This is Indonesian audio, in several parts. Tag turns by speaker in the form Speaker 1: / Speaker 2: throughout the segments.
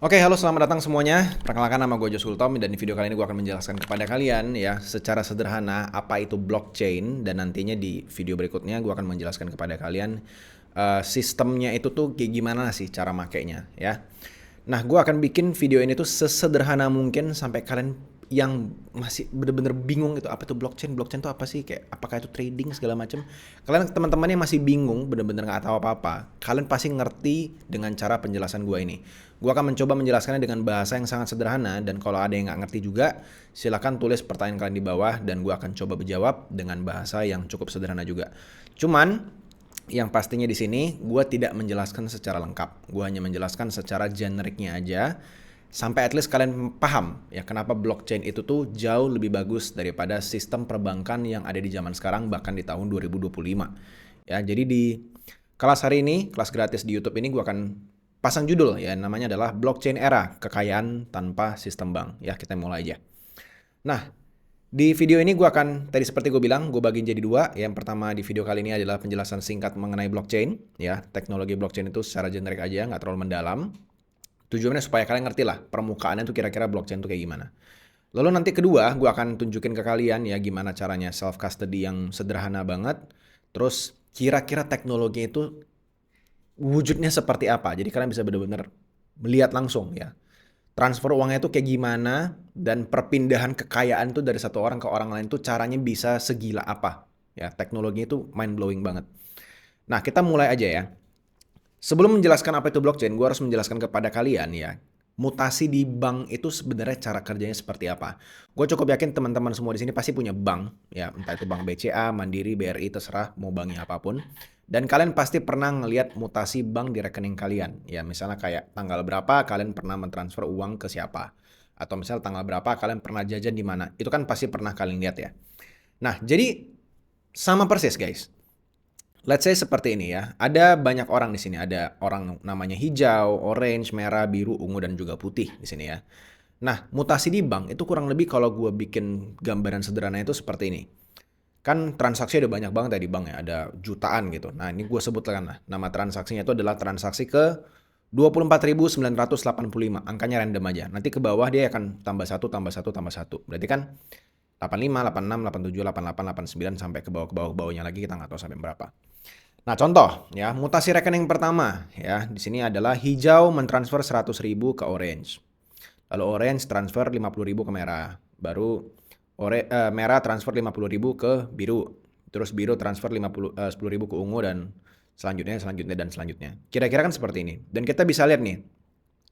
Speaker 1: Oke, halo selamat datang semuanya. Perkenalkan nama gue Josul Tom dan di video kali ini gue akan menjelaskan kepada kalian ya secara sederhana apa itu blockchain dan nantinya di video berikutnya gue akan menjelaskan kepada kalian sistemnya itu tuh kayak gimana sih cara makainya ya. Nah, gue akan bikin video ini tuh sesederhana mungkin sampai kalian yang masih bener-bener bingung itu apa itu blockchain, blockchain itu apa sih, kayak apakah itu trading segala macam. Kalian teman-teman yang masih bingung, bener-bener nggak tahu apa-apa, kalian pasti ngerti dengan cara penjelasan gue ini. Gue akan mencoba menjelaskannya dengan bahasa yang sangat sederhana dan kalau ada yang nggak ngerti juga, silakan tulis pertanyaan kalian di bawah dan gue akan coba menjawab dengan bahasa yang cukup sederhana juga. Cuman yang pastinya di sini gue tidak menjelaskan secara lengkap. Gue hanya menjelaskan secara generiknya aja sampai at least kalian paham ya kenapa blockchain itu tuh jauh lebih bagus daripada sistem perbankan yang ada di zaman sekarang bahkan di tahun 2025. Ya, jadi di kelas hari ini, kelas gratis di YouTube ini gue akan pasang judul ya namanya adalah Blockchain Era, Kekayaan Tanpa Sistem Bank. Ya, kita mulai aja. Nah, di video ini gue akan, tadi seperti gue bilang, gue bagiin jadi dua. Yang pertama di video kali ini adalah penjelasan singkat mengenai blockchain. Ya, teknologi blockchain itu secara generik aja, nggak terlalu mendalam. Tujuannya supaya kalian ngerti lah permukaannya tuh kira-kira blockchain tuh kayak gimana. Lalu nanti kedua, gue akan tunjukin ke kalian ya gimana caranya self-custody yang sederhana banget. Terus kira-kira teknologi itu wujudnya seperti apa. Jadi kalian bisa benar-benar melihat langsung ya transfer uangnya itu kayak gimana dan perpindahan kekayaan tuh dari satu orang ke orang lain tuh caranya bisa segila apa. Ya, teknologinya itu mind blowing banget. Nah, kita mulai aja ya. Sebelum menjelaskan apa itu blockchain, gue harus menjelaskan kepada kalian ya, mutasi di bank itu sebenarnya cara kerjanya seperti apa. Gue cukup yakin teman-teman semua di sini pasti punya bank, ya entah itu bank BCA, Mandiri, BRI, terserah mau banknya apapun. Dan kalian pasti pernah ngelihat mutasi bank di rekening kalian. Ya misalnya kayak tanggal berapa kalian pernah mentransfer uang ke siapa. Atau misalnya tanggal berapa kalian pernah jajan di mana. Itu kan pasti pernah kalian lihat ya. Nah, jadi sama persis guys. Let's say seperti ini ya. Ada banyak orang di sini. Ada orang namanya hijau, orange, merah, biru, ungu, dan juga putih di sini ya. Nah, mutasi di bank itu kurang lebih kalau gue bikin gambaran sederhana itu seperti ini. Kan transaksi ada banyak banget ya di bank ya. Ada jutaan gitu. Nah, ini gue sebutkan lah. Nama transaksinya itu adalah transaksi ke 24.985. Angkanya random aja. Nanti ke bawah dia akan tambah satu, tambah satu, tambah satu. Berarti kan 85, 86, 87, 88, 89 sampai ke bawahnya lagi kita nggak tahu sampai berapa. Nah, contoh ya, mutasi rekening pertama ya, di sini adalah hijau mentransfer 100.000 ke orange. Lalu orange transfer 50.000 ke merah. Baru merah transfer 50.000 ke biru. Terus biru transfer 10.000 ke ungu dan selanjutnya. Kira-kira kan seperti ini. Dan kita bisa lihat nih,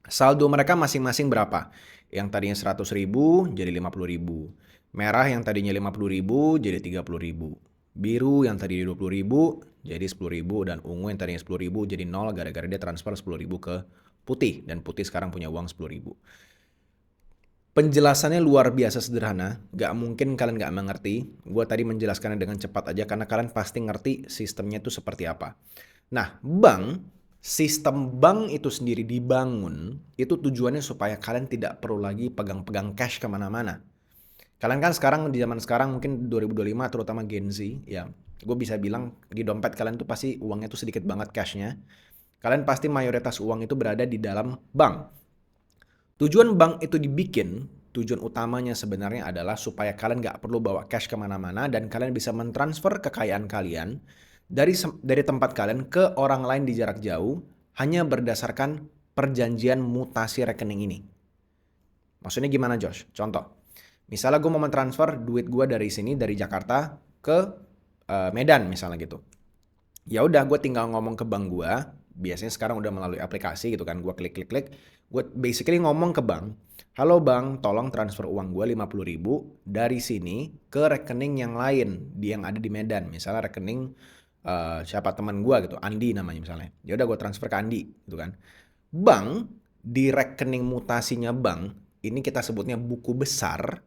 Speaker 1: saldo mereka masing-masing berapa. Yang tadinya 100.000 jadi 50.000. Merah yang tadinya 50.000 jadi 30.000. Biru yang tadi 20.000 jadi 10.000 dan ungu yang tadinya 10.000 jadi 0 gara-gara dia transfer 10.000 ke putih dan putih sekarang punya uang 10.000. Penjelasannya luar biasa sederhana, gak mungkin kalian gak mengerti. Gue tadi menjelaskannya dengan cepat aja karena kalian pasti ngerti sistemnya itu seperti apa. Nah, sistem bank itu sendiri dibangun, itu tujuannya supaya kalian tidak perlu lagi pegang-pegang cash kemana-mana. Kalian kan sekarang di zaman sekarang mungkin 2025 terutama Gen Z ya. Gue bisa bilang di dompet kalian tuh pasti uangnya tuh sedikit banget cashnya. Kalian pasti mayoritas uang itu berada di dalam bank. Tujuan bank itu dibikin, tujuan utamanya sebenarnya adalah supaya kalian nggak perlu bawa cash kemana-mana dan kalian bisa mentransfer kekayaan kalian dari tempat kalian ke orang lain di jarak jauh hanya berdasarkan perjanjian mutasi rekening ini. Maksudnya gimana Josh? Contoh. Misalnya gue mau mentransfer duit gue dari sini dari Jakarta ke Medan misalnya gitu. Ya udah gue tinggal ngomong ke bank gue. Biasanya sekarang udah melalui aplikasi gitu kan. Gue klik. Gue basically ngomong ke bank. Halo bank, tolong transfer uang gue 50.000 dari sini ke rekening yang lain yang ada di Medan. Misalnya rekening siapa teman gue gitu, Andi namanya misalnya. Ya udah gue transfer ke Andi gitu kan. Bank di rekening mutasinya bank ini kita sebutnya buku besar.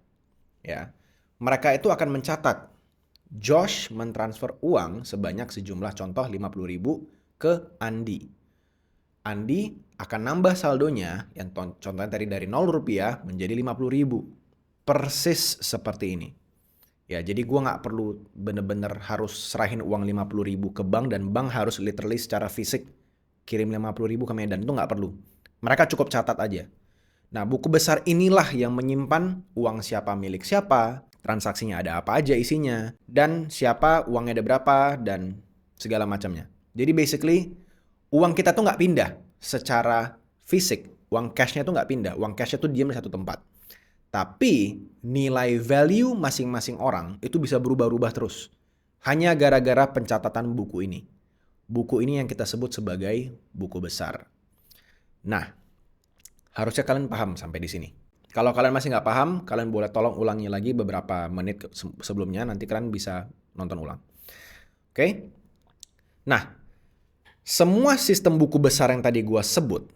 Speaker 1: Ya, mereka itu akan mencatat Josh mentransfer uang sebanyak sejumlah contoh 50.000 ke Andi. Andi akan nambah saldonya yang contohnya tadi dari 0 rupiah menjadi 50.000. Persis seperti ini. Ya, jadi gue nggak perlu bener-bener harus serahin uang 50.000 ke bank dan bank harus literally secara fisik kirim 50.000 ke Medan. Itu nggak perlu. Mereka cukup catat aja. Nah, buku besar inilah yang menyimpan uang siapa milik siapa, transaksinya ada apa aja isinya, dan siapa uangnya ada berapa, dan segala macamnya. Jadi basically, uang kita tuh nggak pindah secara fisik. Uang cashnya tuh nggak pindah. Uang cashnya tuh diam di satu tempat. Tapi nilai value masing-masing orang itu bisa berubah-ubah terus. Hanya gara-gara pencatatan buku ini. Buku ini yang kita sebut sebagai buku besar. Nah, harusnya kalian paham sampai di sini. Kalau kalian masih nggak paham, kalian boleh tolong ulangi lagi beberapa menit sebelumnya. Nanti kalian bisa nonton ulang. Oke? Nah, semua sistem buku besar yang tadi gua sebut,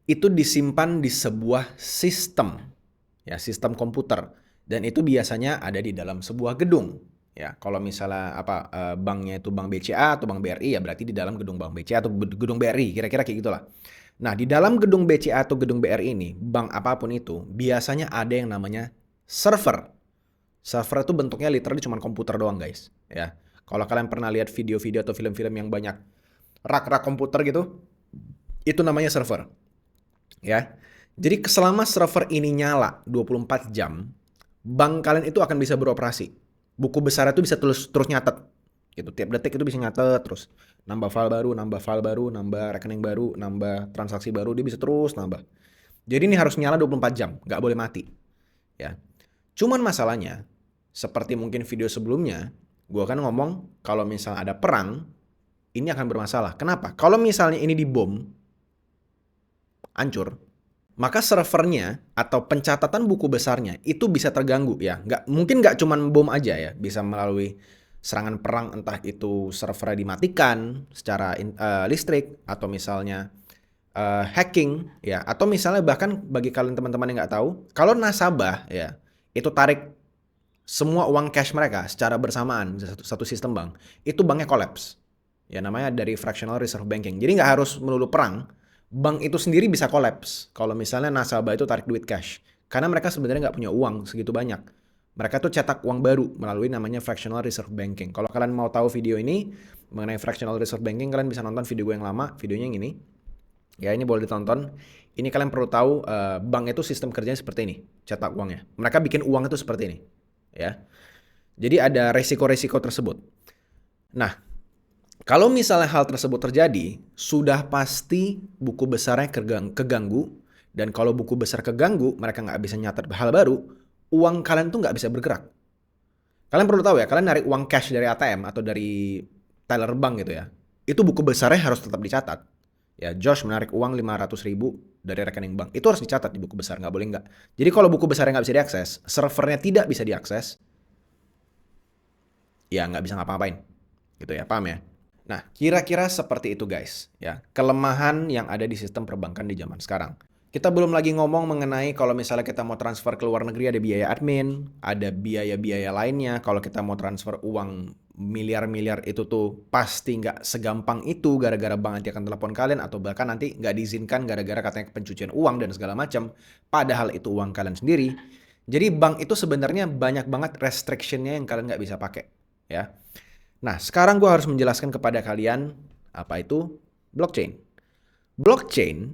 Speaker 1: itu disimpan di sebuah sistem. Ya, sistem komputer. Dan itu biasanya ada di dalam sebuah gedung. Ya, kalau misalnya banknya itu bank BCA atau bank BRI, ya berarti di dalam gedung bank BCA atau gedung BRI, kira-kira kayak gitulah. Nah, di dalam gedung BCA atau gedung BRI ini, bank apapun itu, biasanya ada yang namanya server. Server itu bentuknya literally cuma komputer doang, guys. Ya, kalau kalian pernah lihat video-video atau film-film yang banyak rak-rak komputer gitu, itu namanya server. Ya. Jadi selama server ini nyala 24 jam, bank kalian itu akan bisa beroperasi. Buku besar itu bisa terus nyatet. Gitu. Tiap detik itu bisa nyatet terus. Nambah file baru, nambah rekening baru, nambah transaksi baru, dia bisa terus nambah. Jadi ini harus nyala 24 jam, nggak boleh mati. Ya. Cuman masalahnya, seperti mungkin video sebelumnya, gue akan ngomong kalau misalnya ada perang, ini akan bermasalah. Kenapa? Kalau misalnya ini dibom, hancur, maka servernya atau pencatatan buku besarnya itu bisa terganggu ya. Mungkin nggak cuma bom aja ya, bisa melalui serangan perang, entah itu servernya dimatikan secara listrik atau misalnya hacking ya, atau misalnya bahkan bagi kalian teman-teman yang nggak tahu, kalau nasabah ya itu tarik semua uang cash mereka secara bersamaan di satu sistem bank, itu banknya collapse. Ya namanya dari fractional reserve banking. Jadi nggak harus melulu perang. Bank itu sendiri bisa collapse kalau misalnya nasabah itu tarik duit cash. Karena mereka sebenarnya nggak punya uang segitu banyak. Mereka tuh cetak uang baru melalui namanya fractional reserve banking. Kalau kalian mau tahu video ini mengenai fractional reserve banking, kalian bisa nonton video gue yang lama, videonya yang ini. Ya ini boleh ditonton. Ini kalian perlu tahu bank itu sistem kerjanya seperti ini, cetak uangnya. Mereka bikin uang itu seperti ini. Ya. Jadi ada resiko-resiko tersebut. Nah, kalau misalnya hal tersebut terjadi, sudah pasti buku besarnya keganggu, dan kalau buku besar keganggu, mereka nggak bisa nyatet hal baru, uang kalian tuh nggak bisa bergerak. Kalian perlu tahu ya, kalian narik uang cash dari ATM atau dari teller bank gitu ya, itu buku besarnya harus tetap dicatat. Ya, Josh menarik uang 500.000 dari rekening bank, itu harus dicatat di buku besar, nggak boleh nggak. Jadi kalau buku besarnya nggak bisa diakses, servernya tidak bisa diakses, ya nggak bisa ngapa-ngapain. Gitu ya, paham ya? Nah, kira-kira seperti itu guys, ya. Kelemahan yang ada di sistem perbankan di zaman sekarang. Kita belum lagi ngomong mengenai kalau misalnya kita mau transfer ke luar negeri ada biaya admin, ada biaya-biaya lainnya. Kalau kita mau transfer uang miliar-miliar itu tuh pasti nggak segampang itu gara-gara bank nanti akan telepon kalian atau bahkan nanti nggak diizinkan gara-gara katanya pencucian uang dan segala macam. Padahal itu uang kalian sendiri. Jadi bank itu sebenarnya banyak banget restriction-nya yang kalian nggak bisa pakai, ya. Nah, sekarang gue harus menjelaskan kepada kalian apa itu blockchain. Blockchain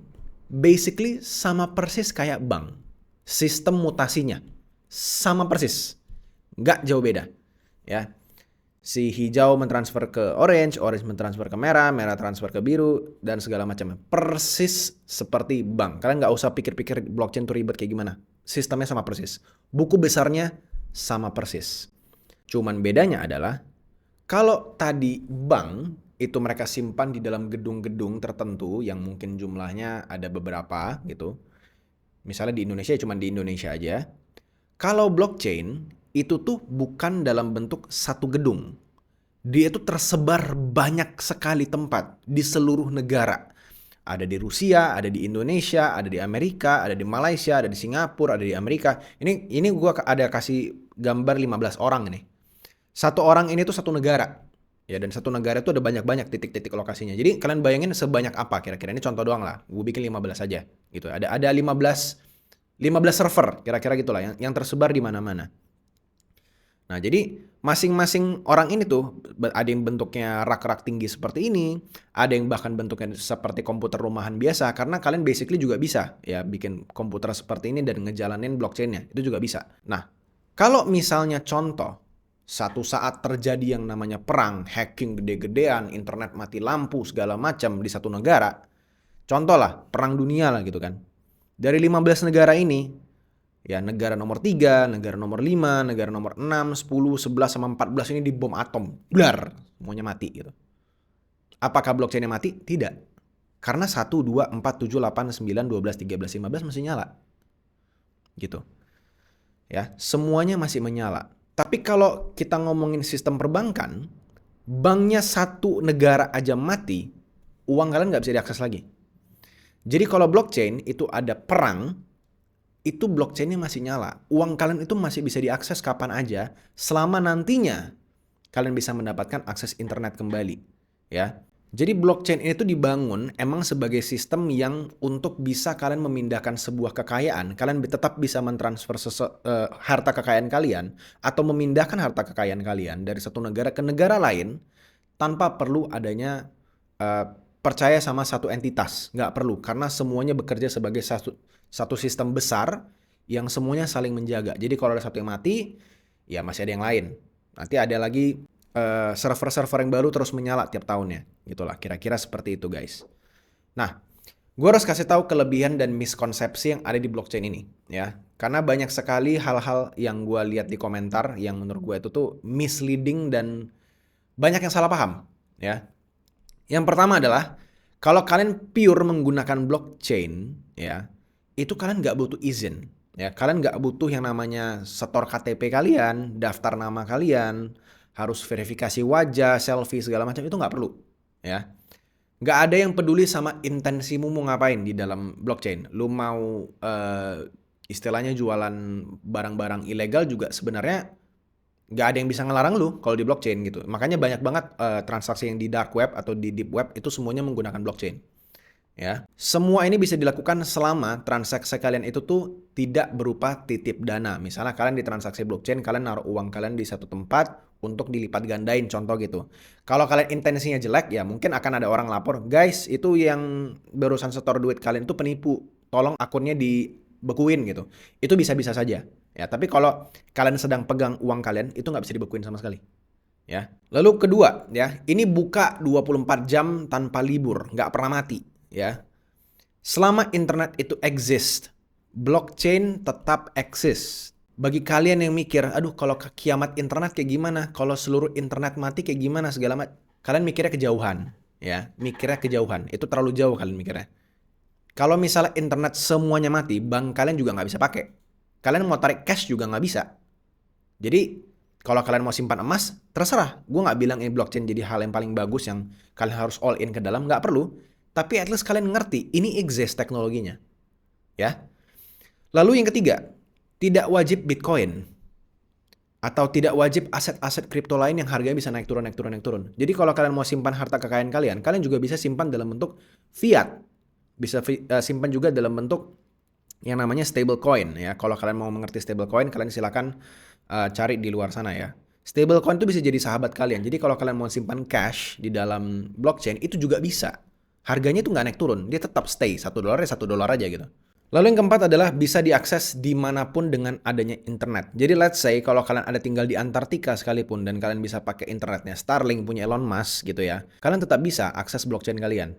Speaker 1: basically sama persis kayak bank. Sistem mutasinya sama persis. Nggak jauh beda. Ya. Si hijau mentransfer ke orange, orange mentransfer ke merah, merah transfer ke biru, dan segala macamnya. Persis seperti bank. Kalian nggak usah pikir-pikir blockchain itu ribet kayak gimana. Sistemnya sama persis. Buku besarnya sama persis. Cuman bedanya adalah kalau tadi bank itu mereka simpan di dalam gedung-gedung tertentu yang mungkin jumlahnya ada beberapa gitu. Misalnya di Indonesia cuma di Indonesia aja. Kalau blockchain itu tuh bukan dalam bentuk satu gedung. Dia itu tersebar banyak sekali tempat di seluruh negara. Ada di Rusia, ada di Indonesia, ada di Amerika, ada di Malaysia, ada di Singapura, ada di Amerika. Ini gua ada kasih gambar 15 orang nih. Satu orang ini tuh satu negara. Ya, dan satu negara itu ada banyak-banyak titik-titik lokasinya. Jadi kalian bayangin sebanyak apa kira-kira. Ini contoh doang lah. Gue bikin 15 aja gitu. Ada 15 server kira-kira gitulah yang tersebar di mana-mana. Nah, jadi masing-masing orang ini tuh ada yang bentuknya rak-rak tinggi seperti ini, ada yang bahkan bentuknya seperti komputer rumahan biasa karena kalian basically juga bisa ya bikin komputer seperti ini dan ngejalanin blockchain-nya. Itu juga bisa. Nah, kalau misalnya contoh satu saat terjadi yang namanya perang, hacking gede-gedean, internet mati lampu segala macam di satu negara. Contoh lah, perang dunia lah gitu kan. Dari 15 negara ini, ya negara nomor 3, negara nomor 5, negara nomor 6, 10, 11, sama 14 ini dibom atom. Blar, semuanya mati gitu. Apakah blockchainnya mati? Tidak. Karena 1, 2, 4, 7, 8, 9, 12, 13, 15 masih nyala. Gitu. Ya, semuanya masih menyala. Tapi kalau kita ngomongin sistem perbankan, banknya satu negara aja mati, uang kalian nggak bisa diakses lagi. Jadi kalau blockchain itu ada perang, itu blockchainnya masih nyala. Uang kalian itu masih bisa diakses kapan aja, selama nantinya kalian bisa mendapatkan akses internet kembali. Ya. Jadi blockchain ini tuh dibangun emang sebagai sistem yang untuk bisa kalian memindahkan sebuah kekayaan, kalian tetap bisa mentransfer harta kekayaan kalian atau memindahkan harta kekayaan kalian dari satu negara ke negara lain tanpa perlu adanya percaya sama satu entitas. Nggak perlu, karena semuanya bekerja sebagai satu sistem besar yang semuanya saling menjaga. Jadi kalau ada satu yang mati, ya masih ada yang lain. Nanti ada lagi server-server yang baru terus menyala tiap tahunnya. Gitulah, kira-kira seperti itu guys. Nah, gue harus kasih tahu kelebihan dan miskonsepsi yang ada di blockchain ini, ya. Karena banyak sekali hal-hal yang gue lihat di komentar yang menurut gue itu tuh misleading dan banyak yang salah paham, ya. Yang pertama adalah kalau kalian pure menggunakan blockchain, ya, itu kalian nggak butuh izin, ya. Kalian nggak butuh yang namanya setor KTP kalian, daftar nama kalian, harus verifikasi wajah, selfie segala macam, itu nggak perlu, ya. Nggak ada yang peduli sama intensimu mau ngapain di dalam blockchain. Lu mau istilahnya jualan barang-barang ilegal juga sebenarnya nggak ada yang bisa ngelarang lu kalau di blockchain gitu. Makanya banyak banget transaksi yang di dark web atau di deep web itu semuanya menggunakan blockchain. Ya, semua ini bisa dilakukan selama transaksi kalian itu tuh tidak berupa titip dana. Misalnya kalian di transaksi blockchain, kalian naruh uang kalian di satu tempat untuk dilipat gandain, contoh gitu. Kalau kalian intensinya jelek, ya mungkin akan ada orang lapor, guys, itu yang barusan setor duit kalian itu penipu, tolong akunnya dibekuin gitu. Itu bisa-bisa saja. Ya, tapi kalau kalian sedang pegang uang kalian, itu nggak bisa dibekuin sama sekali. Ya. Lalu kedua, ya, ini buka 24 jam tanpa libur, nggak pernah mati. Ya, selama internet itu exist, blockchain tetap eksis. Bagi kalian yang mikir, aduh kalau kiamat internet kayak gimana, kalau seluruh internet mati kayak gimana segala macam, kalian mikirnya kejauhan, ya, mikirnya kejauhan. Itu terlalu jauh kalian mikirnya. Kalau misalnya internet semuanya mati, bank kalian juga nggak bisa pakai. Kalian mau tarik cash juga nggak bisa. Jadi kalau kalian mau simpan emas, terserah. Gue nggak bilang ini blockchain jadi hal yang paling bagus yang kalian harus all in ke dalam, nggak perlu. Tapi at least kalian ngerti, ini exist teknologinya. Ya. Lalu yang ketiga, tidak wajib Bitcoin. Atau tidak wajib aset-aset kripto lain yang harganya bisa naik turun, naik turun, naik turun. Jadi kalau kalian mau simpan harta kekayaan kalian, kalian juga bisa simpan dalam bentuk fiat. Bisa simpan juga dalam bentuk yang namanya stable coin. Ya. Kalau kalian mau mengerti stable coin, kalian silakan cari di luar sana ya. Stable coin itu bisa jadi sahabat kalian. Jadi kalau kalian mau simpan cash di dalam blockchain, itu juga bisa. Harganya itu nggak naik turun, dia tetap stay, $1 ya $1 aja gitu. Lalu yang keempat adalah bisa diakses dimanapun dengan adanya internet. Jadi let's say kalau kalian ada tinggal di Antartika sekalipun dan kalian bisa pakai internetnya Starlink punya Elon Musk gitu ya, kalian tetap bisa akses blockchain kalian.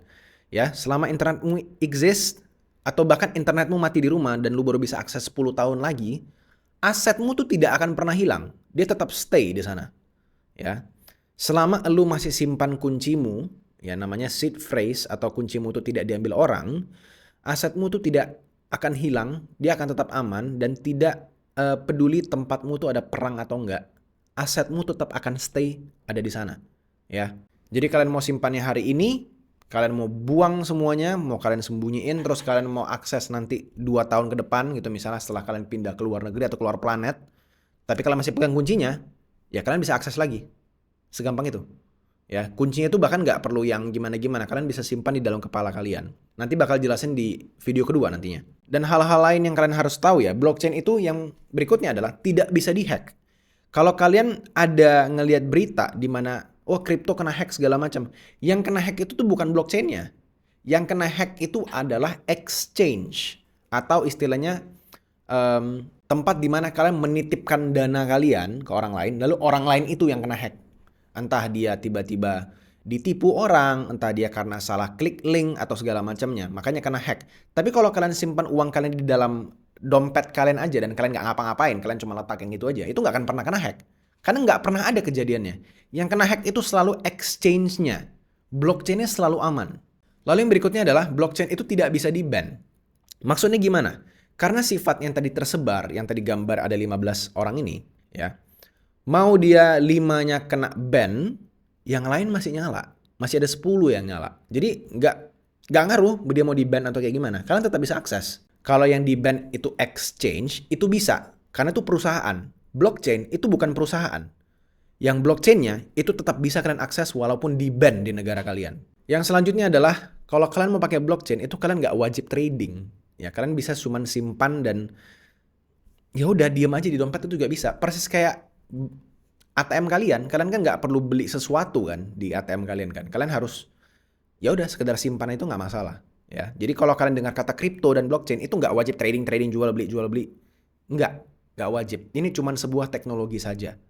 Speaker 1: Ya, selama internetmu exist atau bahkan internetmu mati di rumah dan lu baru bisa akses 10 tahun lagi, asetmu tuh tidak akan pernah hilang. Dia tetap stay di sana. Ya. Selama lu masih simpan kuncimu, ya namanya seed phrase atau kuncimu itu tidak diambil orang, asetmu itu tidak akan hilang, dia akan tetap aman dan tidak peduli tempatmu itu ada perang atau enggak. Asetmu tetap akan stay ada di sana, ya. Jadi kalian mau simpannya hari ini, kalian mau buang semuanya, mau kalian sembunyiin, terus kalian mau akses nanti 2 tahun ke depan gitu misalnya setelah kalian pindah ke luar negeri atau keluar planet, tapi kalian masih pegang kuncinya, ya kalian bisa akses lagi. Segampang itu. Ya, kuncinya itu bahkan nggak perlu yang gimana-gimana, kalian bisa simpan di dalam kepala kalian. Nanti bakal jelasin di video kedua nantinya. Dan hal-hal lain yang kalian harus tahu ya, blockchain itu yang berikutnya adalah tidak bisa dihack. Kalau kalian ada ngelihat berita di mana oh kripto kena hack segala macam, yang kena hack itu tuh bukan blockchain-nya. Yang kena hack itu adalah exchange atau istilahnya tempat di mana kalian menitipkan dana kalian ke orang lain, lalu orang lain itu yang kena hack. Entah dia tiba-tiba ditipu orang, entah dia karena salah klik link atau segala macamnya, makanya kena hack. Tapi kalau kalian simpan uang kalian di dalam dompet kalian aja dan kalian nggak ngapa-ngapain, kalian cuma letakin gitu aja, itu nggak akan pernah kena hack. Karena nggak pernah ada kejadiannya. Yang kena hack itu selalu exchange-nya. Blockchain-nya selalu aman. Lalu yang berikutnya adalah blockchain itu tidak bisa di-ban. Maksudnya gimana? Karena sifat yang tadi tersebar, yang tadi gambar ada 15 orang ini, ya. Mau dia 5-nya kena ban, yang lain masih nyala. Masih ada 10 yang nyala. Jadi nggak ngaruh dia mau di-ban atau kayak gimana. Kalian tetap bisa akses. Kalau yang di-ban itu exchange, itu bisa. Karena itu perusahaan. Blockchain itu bukan perusahaan. Yang blockchain-nya itu tetap bisa kalian akses walaupun di-ban di negara kalian. Yang selanjutnya adalah, kalau kalian mau pakai blockchain, itu kalian nggak wajib trading. Ya, kalian bisa cuman simpan dan ya udah diam aja di dompet itu juga bisa. Persis kayak ATM kalian kan nggak perlu beli sesuatu kan di ATM kalian kan. Kalian harus ya udah sekedar simpan itu nggak masalah. Ya, jadi kalau kalian dengar kata kripto dan blockchain itu nggak wajib trading jual beli. Nggak wajib. Ini cuma sebuah teknologi saja.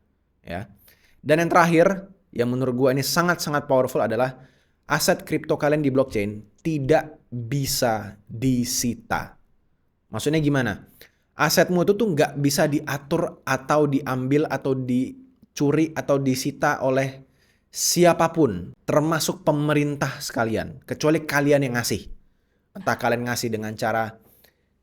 Speaker 1: Ya. Dan yang terakhir, yang menurut gua ini sangat-sangat powerful adalah aset kripto kalian di blockchain tidak bisa disita. Maksudnya gimana? Asetmu itu tuh nggak bisa diatur atau diambil atau dicuri atau disita oleh siapapun, termasuk pemerintah sekalian, kecuali kalian yang ngasih. Entah kalian ngasih dengan cara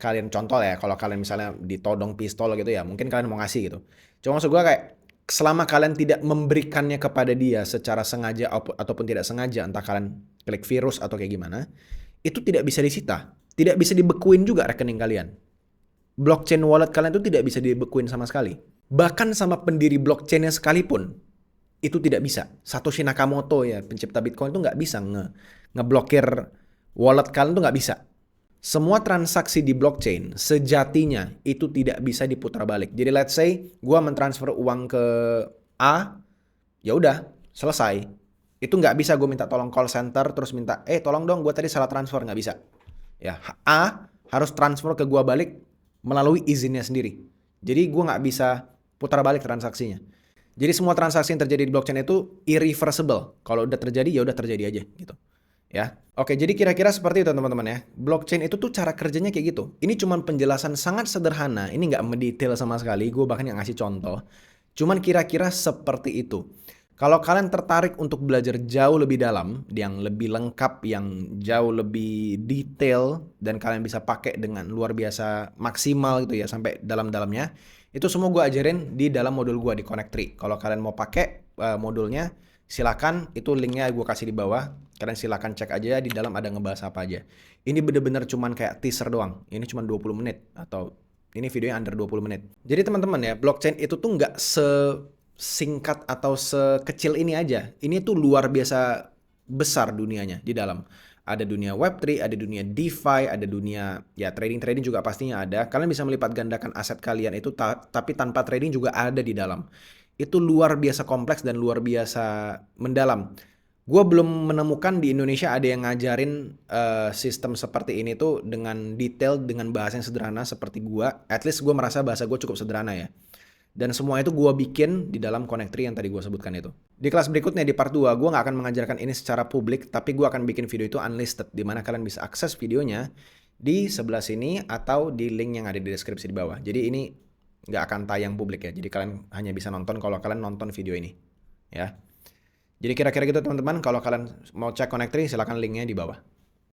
Speaker 1: kalian contoh ya, kalau kalian misalnya ditodong pistol gitu ya, mungkin kalian mau ngasih gitu. Cuma maksud gue kayak selama kalian tidak memberikannya kepada dia secara sengaja ataupun tidak sengaja, entah kalian klik virus atau kayak gimana, itu tidak bisa disita, tidak bisa dibekuin juga rekening kalian. Blockchain wallet kalian itu tidak bisa dibekuin sama sekali. Bahkan sama pendiri blockchainnya sekalipun, itu tidak bisa. Satoshi Nakamoto ya, pencipta Bitcoin itu nggak bisa ngeblokir wallet kalian tuh nggak bisa. Semua transaksi di blockchain sejatinya itu tidak bisa diputar balik. Jadi let's say gue mentransfer uang ke A, ya udah selesai. Itu nggak bisa gue minta tolong call center terus minta, tolong dong gue tadi salah transfer, nggak bisa. Ya A harus transfer ke gue balik melalui izinnya sendiri. Jadi gue nggak bisa putar balik transaksinya. Jadi semua transaksi yang terjadi di blockchain itu irreversible. Kalau udah terjadi ya udah terjadi aja gitu. Ya. Oke, jadi kira-kira seperti itu teman-teman ya. Blockchain itu tuh cara kerjanya kayak gitu. Ini cuman penjelasan sangat sederhana. Ini nggak mendetail sama sekali. Gue bahkan nggak ngasih contoh. Cuman kira-kira seperti itu. Kalau kalian tertarik untuk belajar jauh lebih dalam, yang lebih lengkap, yang jauh lebih detail, dan kalian bisa pakai dengan luar biasa maksimal gitu ya, sampai dalam-dalamnya, itu semua gue ajarin di dalam modul gue di Connect3. Kalau kalian mau pakai modulnya, silakan, itu linknya gue kasih di bawah. Kalian silakan cek aja, di dalam ada ngebahas apa aja. Ini bener-bener cuman kayak teaser doang. Ini cuman 20 menit, atau ini videonya under 20 menit. Jadi teman-teman ya, blockchain itu tuh nggak singkat atau sekecil ini aja. Ini tuh luar biasa besar dunianya di dalam. Ada dunia Web3, ada dunia DeFi, ada dunia ya trading juga pastinya ada. Kalian bisa melipat gandakan aset kalian itu tapi tanpa trading juga ada di dalam. Itu luar biasa kompleks dan luar biasa mendalam. Gue belum menemukan di Indonesia ada yang ngajarin sistem seperti ini tuh dengan detail, dengan bahasa yang sederhana seperti gue. At least gue merasa bahasa gue cukup sederhana ya. Dan semua itu gue bikin di dalam Connect3 yang tadi gue sebutkan itu. Di kelas berikutnya di part 2, gue gak akan mengajarkan ini secara publik, tapi gue akan bikin video itu unlisted, di mana kalian bisa akses videonya di sebelah sini atau di link yang ada di deskripsi di bawah. Jadi ini gak akan tayang publik ya, jadi kalian hanya bisa nonton kalau kalian nonton video ini. Ya. Jadi kira-kira gitu teman-teman, kalau kalian mau cek Connect3 silahkan linknya di bawah.